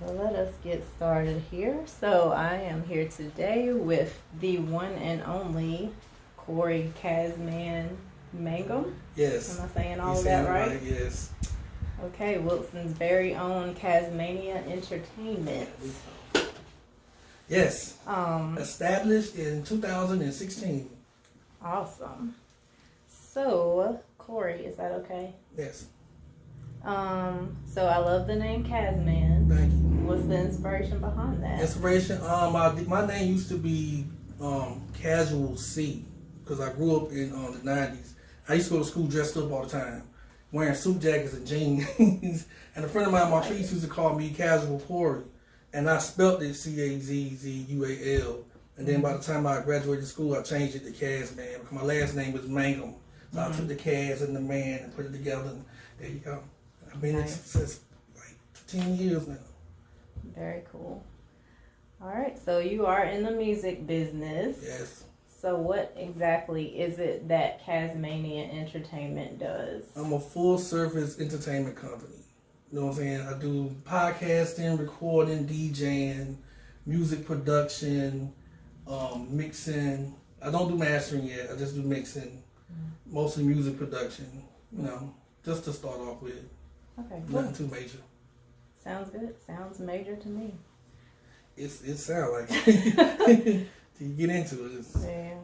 So let us get started here. So I am here today with the one and only Corey CazzMann Mangum. Yes. Am I saying all You of that saying it right? Yes. Okay, Wilson's very own Tasmania Entertainment. Yes. Established in 2016. Awesome. So, Corey, is that okay? Yes. So I love the name CazzMann. Thank you. What's the inspiration behind that? Inspiration. My name used to be Casual C because I grew up in the 90s. I used to go to school dressed up all the time, wearing suit jackets and jeans. And a friend of mine on my streets used to call me Casual Corey, and I spelt it CazzZual. And then by the time I graduated school, I changed it to CazzMann because my last name was Mangum. So I took the Caz and the man and put it together, and there you go. I've been in since like 10 years now. Very cool. All right, so you are in the music business. Yes. So what exactly is it that Tasmania Entertainment does? I'm a full service entertainment company. You know what I'm saying? I do podcasting, recording, DJing, music production, mixing. I don't do mastering yet. I just do mixing. Mostly music production, you know, just to start off with. Okay, cool. Nothing too major. Sounds good. Sounds major to me. It sounds like it. To get into it. Yeah.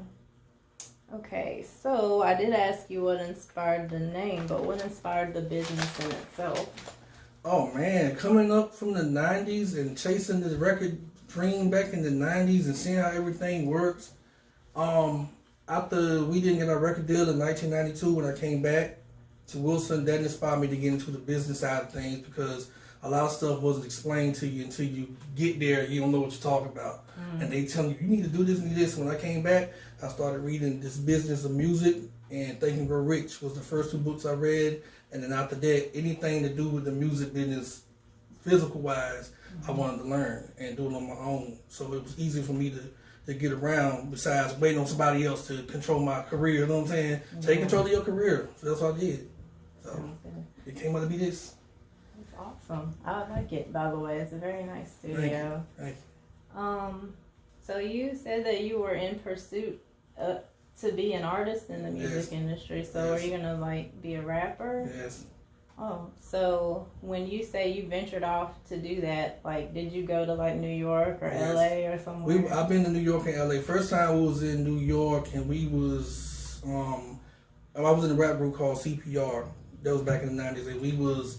Okay, so I did ask you what inspired the name, but what inspired the business in itself? Oh man, coming up from the 90s and chasing the record dream back in the 90s and seeing how everything works. After we didn't get our record deal in 1992 when I came back to Wilson, that inspired me to get into the business side of things because a lot of stuff wasn't explained to you until you get there and you don't know what you're talking about. And they tell you need to do this and do this. When I came back, I started reading This Business of Music and Think and Grow Rich was the first two books I read. And then after that, anything to do with the music business, physical wise, I wanted to learn and do it on my own. So it was easy for me to get around besides waiting on somebody else to control my career. You know what I'm saying? Take control of your career. So that's what I did. So it came out to be this. That's awesome. I like it, by the way. It's a very nice studio. Thank you. So you said that you were in pursuit to be an artist in the music industry. So are you gonna like be a rapper? Yes. Oh, so when you say you ventured off to do that, like, did you go to like New York or LA or somewhere? I've been to New York and LA. First time we was in New York, and we was I was in a rap group called CPR. That was back in the 90s, and we was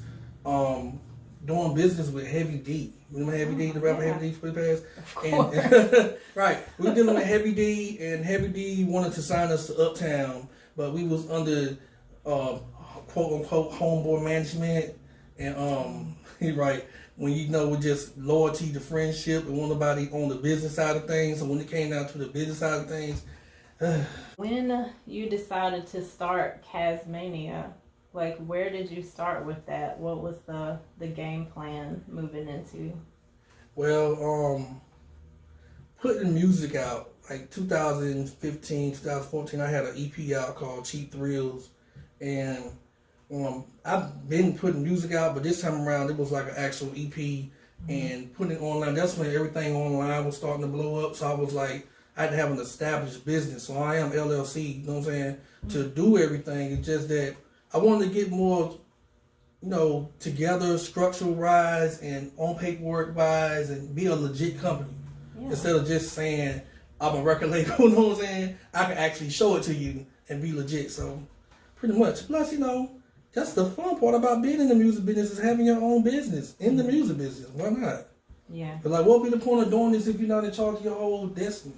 doing business with Heavy D. Remember Heavy D, the rapper Heavy D for the past? And right, we were dealing with Heavy D, and Heavy D wanted to sign us to Uptown, but we was under quote unquote homeboy management, and right, when you know with just loyalty to friendship and want nobody on the business side of things. So when it came down to the business side of things, when you decided to start Tasmania, like, where did you start with that? What was the game plan moving into? Well, putting music out, like 2015, 2014, I had an EP out called Cheap Thrills, and I've been putting music out, but this time around it was like an actual EP, and putting it online. That's when everything online was starting to blow up, so I was like, I had to have an established business, so I am LLC, you know what I'm saying, to do everything. It's just that I wanted to get more, you know, together, structural wise and on paperwork wise, and be a legit company. Instead of just saying I'm a record label, you know what I'm saying? I can actually show it to you and be legit. So pretty much. Plus, you know, that's the fun part about being in the music business is having your own business in the music business. Why not? Yeah. But like, what would be the point of doing this if you're not in charge of your whole destiny?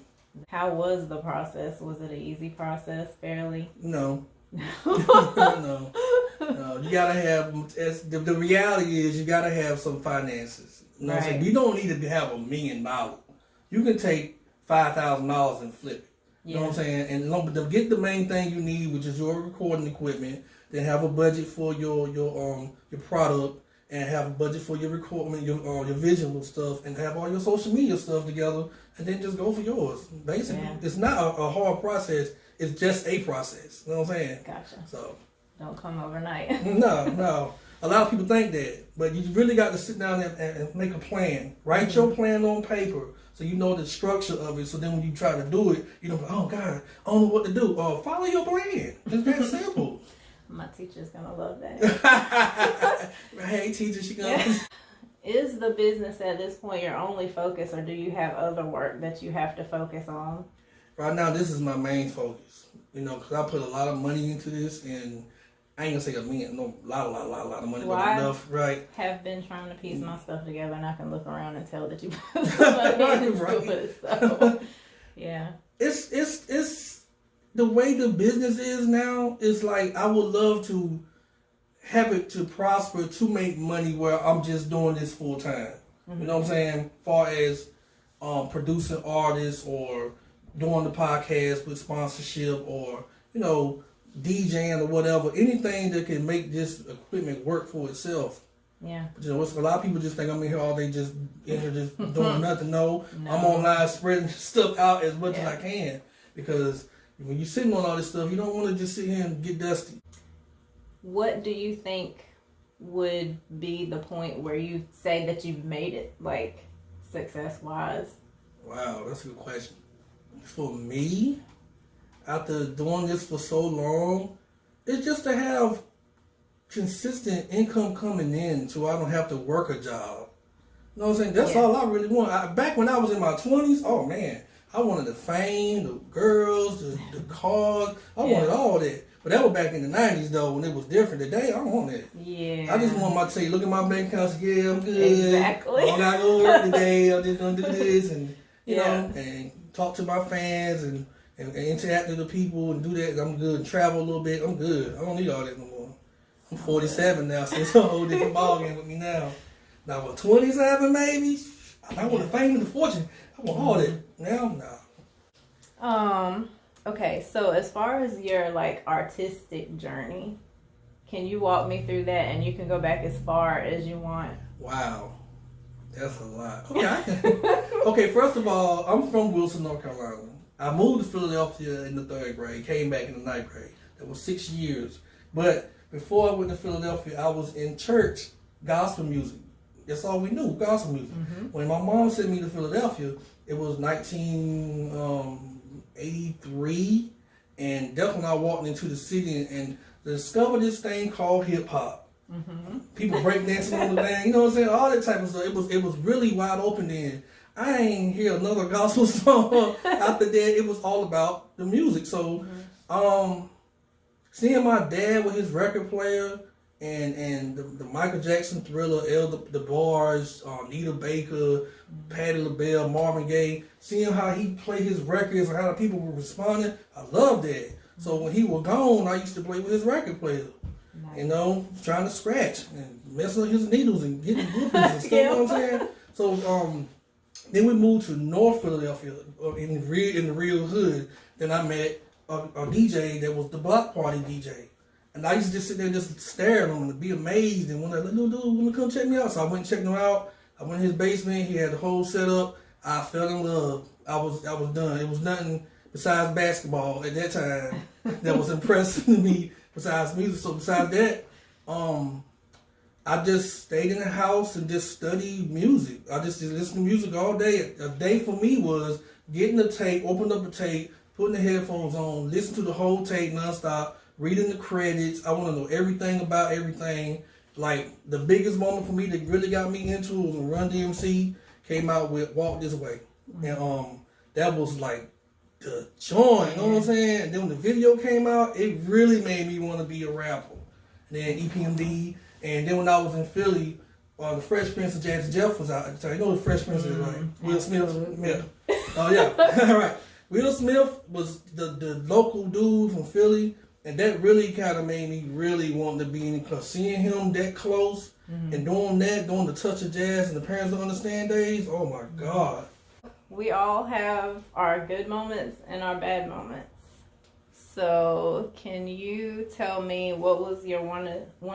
How was the process? Was it an easy process, fairly? No. No. You gotta have, the reality is you gotta have some finances. You know what I'm saying? You don't need to have $1 million. You can take $5,000 and flip it. You know what I'm saying? And to get the main thing you need, which is your recording equipment, then have a budget for your product, and have a budget for your recording, your visual stuff, and have all your social media stuff together, and then just go for yours. Basically, it's not a hard process. It's just a process. You know what I'm saying? Gotcha. So don't come overnight. no. A lot of people think that, but you really got to sit down and make a plan. Write your plan on paper so you know the structure of it. So then when you try to do it, you don't go, oh God, I don't know what to do. Follow your plan. It's that simple. My teacher's gonna love that. Hey, teacher, she gonna. Yeah. Is the business at this point your only focus, or do you have other work that you have to focus on? Right now, this is my main focus. You know, because I put a lot of money into this, and I ain't gonna say a million, no, a lot of money, Well, but enough, right? Have been trying to piece my stuff together, and I can look around and tell that you put some money into Right. it. So, yeah, It's the way the business is now. It's like I would love to have it to prosper to make money where I'm just doing this full time. You know what I'm saying? Far as producing artists or doing the podcast with sponsorship or, you know, DJing or whatever, anything that can make this equipment work for itself. yeah. But, you know, a lot of people just think I'm in here all day just in here just doing nothing. No, I'm online spreading stuff out as much as I can, because when you're sitting on all this stuff, you don't want to just sit here and get dusty. What do you think would be the point where you say that you've made it, like, success-wise? Wow, that's a good question. For me, after doing this for so long, it's just to have consistent income coming in so I don't have to work a job. You know what I'm saying? That's all I really want. Back when I was in my 20s, oh man, I wanted the fame, the girls, the cars. I wanted all that. But that was back in the 90s, though, when it was different. Today, I don't want that. Yeah. I just want my say, look at my bank account, say, yeah, I'm good. Exactly. I don't got to go to work today. I'm just going to do this and, you know, and talk to my fans and interact with the people and do that. I'm good. And travel a little bit. I'm good. I don't need all that no more. I'm 47 now, so it's a whole different ballgame with me now. Now, with 27, maybe, I want the fame and the fortune. I want all that. Now, nah. Okay, so as far as your, like, artistic journey, can you walk me through that? And you can go back as far as you want. Wow. That's a lot. Okay. Okay, first of all, I'm from Wilson, North Carolina. I moved to Philadelphia in the 3rd grade, came back in the 9th grade. That was 6 years. But before I went to Philadelphia, I was in church, gospel music. That's all we knew, gospel music. When my mom sent me to Philadelphia, it was 1983, and that's when I walked into the city and discovered this thing called hip hop. People break dancing on the thing, you know what I'm saying? All that type of stuff. It was really wide open then. I ain't hear another gospel song after that. It was all about the music. So, seeing my dad with his record player and the Michael Jackson Thriller, the Bars, Nita Baker, Patti LaBelle, Marvin Gaye, seeing how he played his records and how the people were responding, I loved that. So when he was gone, I used to play with his record player. Nice. You know, trying to scratch and messing up his needles and getting groupies and stuff. You know what I'm saying? So then we moved to North Philadelphia in the real hood. Then I met a DJ that was the block party DJ. And I used to just sit there and just stare at him and be amazed. And when I dude, let me come check me out. So I went and checked him out. I went in his basement. He had the whole setup. I fell in love. I was done. It was nothing besides basketball at that time that was impressive to me besides music. So besides that, I just stayed in the house and just studied music. I just listened to music all day. A day for me was getting the tape, opening up the tape, putting the headphones on, listening to the whole tape nonstop, reading the credits. I want to know everything about everything. Like, the biggest moment for me that really got me into it was when Run DMC came out with Walk This Way. And that was like the joint, you know what I'm saying? And then when the video came out, it really made me want to be a rapper. And then EPMD. And then when I was in Philly, the Fresh Prince of Jazzy Jeff was out at the time. You know who the Fresh Prince is, right? Will Smith. Yeah. Oh, yeah. All right. Will Smith was the local dude from Philly. And that really kind of made me really want to be in it, because seeing him that close and doing the touch of jazz and the Parents Don't Understand days, oh my God. We all have our good moments and our bad moments. So can you tell me what was your one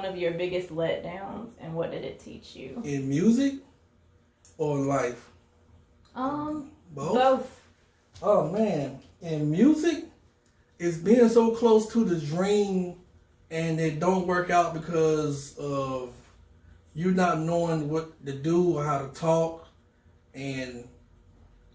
of your biggest letdowns and what did it teach you? In music or in life? Both. Oh man, in music, it's being so close to the dream and it don't work out because of you not knowing what to do or how to talk, and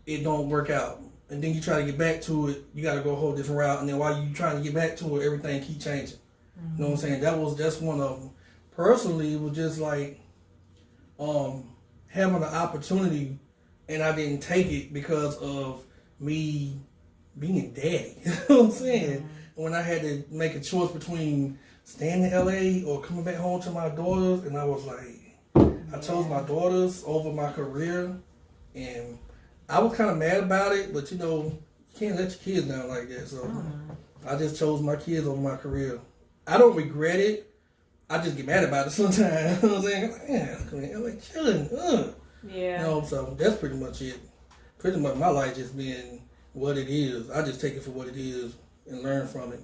it don't work out. And then you try to get back to it, you got to go a whole different route. And then while you trying to get back to it, everything keep changing. Mm-hmm. You know what I'm saying? That's one of them. Personally, it was just like having an opportunity, and I didn't take it because of me being a daddy. You know what I'm saying? Mm-hmm. When I had to make a choice between staying in LA or coming back home to my daughters, and I was like, I chose my daughters over my career, and I was kind of mad about it, but you know, you can't let your kids down like that. So I just chose my kids over my career. I don't regret it. I just get mad about it sometimes. You know what I'm saying? Like, man, I'm like chilling. Yeah. You know, so that's pretty much it. Pretty much my life just being what it is. I just take it for what it is and learn from it.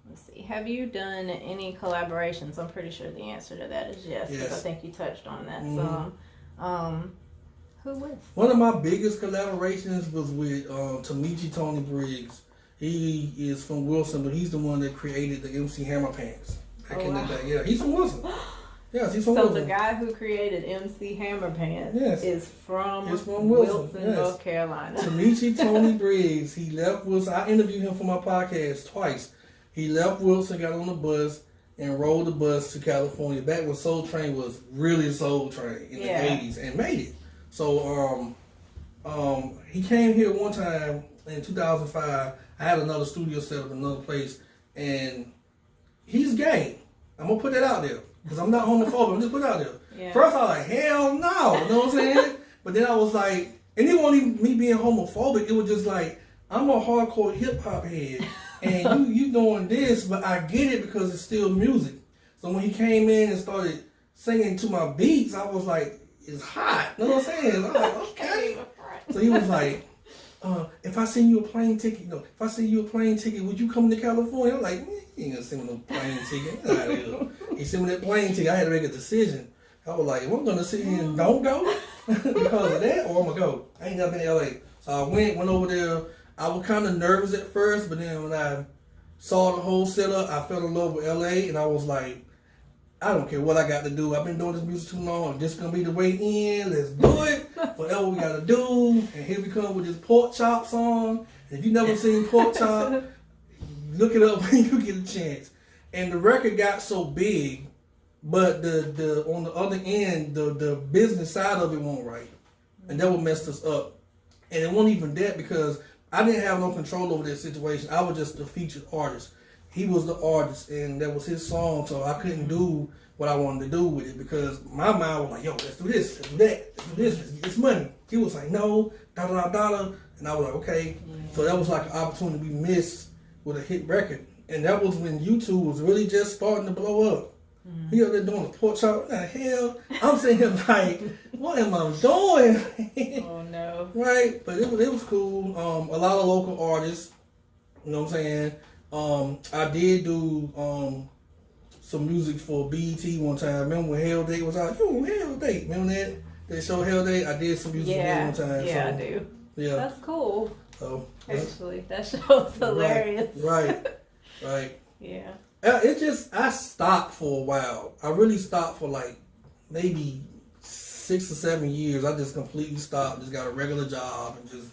Let's see. Have you done any collaborations? I'm pretty sure the answer to that is yes. Because I think you touched on that. Mm-hmm. So, who with? One of my biggest collaborations was with Tony Briggs. He is from Wilson, but he's the one that created the MC Hammer Pants back in the day. Yeah, he's from Wilson. Yes, he's from Wilson. So the guy who created MC Hammer Pants is from Wilson, North Carolina. Tony Briggs. He left Wilson. I interviewed him for my podcast twice. He left Wilson, got on the bus, and rode the bus to California. Back when Soul Train was really Soul Train in the 80s, and made it. So he came here one time in 2005. I had another studio set up in another place, and he's gay. I'm gonna put that out there because I'm not homophobic. I'm just put it out there. Yeah. First I was like, hell no, you know what I'm saying? But then I was like, and it wasn't even me being homophobic. It was just like, I'm a hardcore hip hop head, and you doing this, but I get it because it's still music. So when he came in and started singing to my beats, I was like, it's hot. You know what I'm saying? I was like, okay. So he was like, if I send you a plane ticket, would you come to California? I'm like, man, you ain't gonna send me no plane ticket. Get out of here. He sent me that plane ticket. I had to make a decision. I was like, I'm gonna sit here and don't go because of that, or I'm gonna go. I ain't never been to LA. So I went over there. I was kind of nervous at first, but then when I saw the whole setup, I fell in love with LA, and I was like, I don't care what I got to do. I've been doing this music too long. This gonna be the way in. Let's do it. Whatever we gotta do. And here we come with this Pork Chop song. And if you never seen Pork Chop, look it up when you get a chance. And the record got so big, but the on the other end, the business side of it wasn't right, and that what messed us up. And it wasn't even that because I didn't have no control over that situation. I was just the featured artist. He was the artist, and that was his song, so I couldn't do what I wanted to do with it because my mind was like, yo, let's do this, let's do that, let's do this, let's get this money. He was like, no, dollar, and I was like, okay. So that was like an opportunity we missed with a hit record, and that was when YouTube was really just starting to blow up. He up there doing a pork chop, what the hell? I'm sitting here like, what am I doing? Oh no. Right, but it was cool. A lot of local artists, you know what I'm saying? I did do some music for BET one time. Remember when Hell Day was out? You Hell Day. Remember that? They showed Hell Day. I did some music for them one time. Yeah, so, I do. Yeah. That's cool. So actually, that show's hilarious. Right. Yeah. I stopped for a while. I really stopped for like maybe 6 or 7 years. I just completely stopped. Just got a regular job and just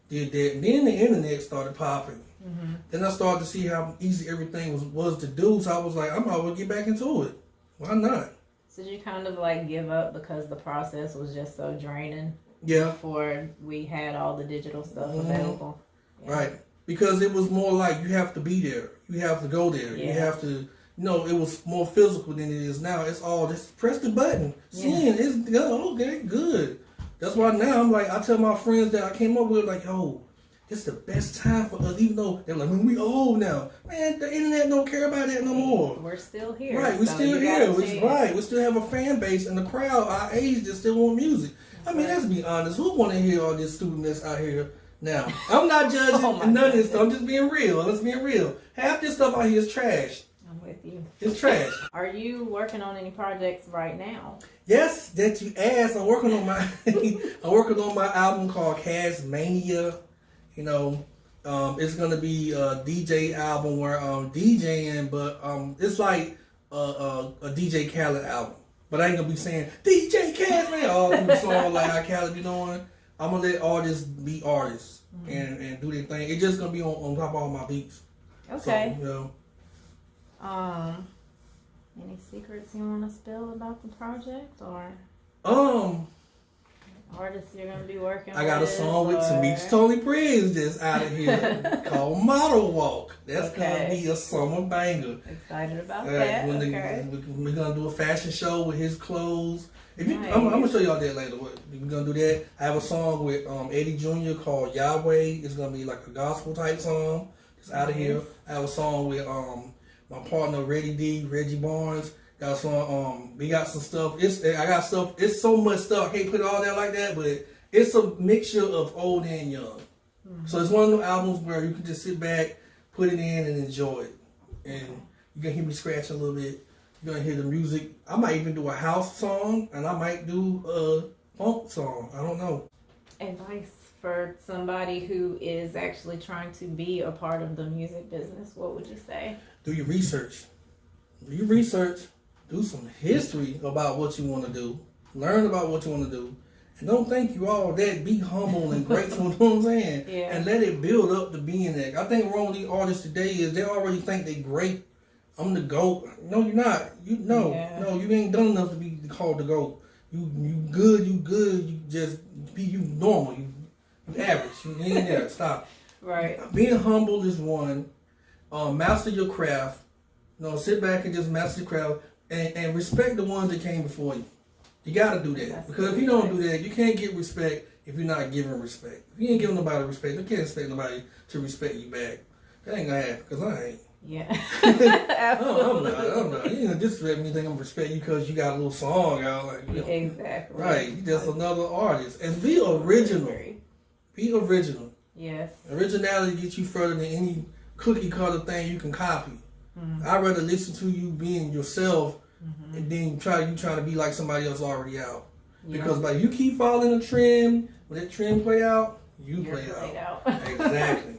did that. And then the internet started popping. Mm-hmm. Then I started to see how easy everything was to do. So I was like, I might as well get back into it. Why not? So did you kind of like give up because the process was just so draining? Yeah. Before we had all the digital stuff available. Yeah. Right. Because it was more like you have to be there. You have to go there. Yeah. You have to, it was more physical than it is now. It's all just press the button. Seeing it's okay, good. That's why now I'm like, I tell my friends that I came up with, like, yo, it's the best time for us, even though they're like, man, we old now. Man, the internet don't care about that no more. We're still here. Right, we're still here. We still have a fan base and the crowd, our age, that still want music. I mean, let's be honest. Who want to hear all this student that's out here now? I'm not judging none of this stuff. I'm just being real. Let's be real. Half this stuff out here is trash. I'm with you. It's trash. Are you working on any projects right now? Yes, that you asked. I'm working on my album called CazzMania. It's gonna be a DJ album where DJing, but it's like a DJ Khaled album. But I ain't gonna be saying DJ CazzMann all through the song like how Khaled be doing. I'm gonna let artists be artists and do their thing. It's just gonna be on top of all my beats. Okay. So, you know. Any secrets you want to spill about the project or artists you're gonna be working with? I got a song with Tamika Tony Briggs just out of here called Model Walk. That's gonna be a summer banger. Excited about that. We're gonna do a fashion show with his clothes. Nice. I'm gonna show y'all that later. We're gonna do that. I have a song with Eddie Jr. called Yahweh. It's gonna be like a gospel type song. It's out of here. I have a song with my partner Reggie Barnes. Got a song. We got some stuff. I got stuff. It's so much stuff. I can't put it all there like that, but it's a mixture of old and young. So it's one of those albums where you can just sit back, put it in, and enjoy it. And you're gonna hear me scratch a little bit. You're gonna hear the music. I might even do a house song, and I might do a funk song. I don't know. Advice for somebody who is actually trying to be a part of the music business, what would you say? Do your research. Do your research. Do some history about what you want to do. Learn about what you want to do. And don't think you all that. Be humble and grateful, you know what I'm saying? Yeah. And let it build up to being that. I think wrong with these artists today is they already think they great. I'm the GOAT. No, you're not. No, you ain't done enough to be called the GOAT. You good. You just be you normal. You average. You ain't there. Stop. Right. Being humble is one. Master your craft. Sit back and just master your craft and respect the ones that came before you. You got to do that. Because if you don't do that, you can't get respect if you're not giving respect. If you ain't giving nobody respect, you can't expect nobody to respect you back. That ain't going to happen because I ain't. Yeah. Absolutely. I'm not. You disrespect me, think I'm respect you because you got a little song out. Like, exactly. Right. You just another artist. And be original. Be original. Yes. Originality gets you further than any cookie cutter thing you can copy. I'd rather listen to you being yourself and then trying to be like somebody else already out. Because if you keep following a trend, when that trend play out, you play out. Exactly.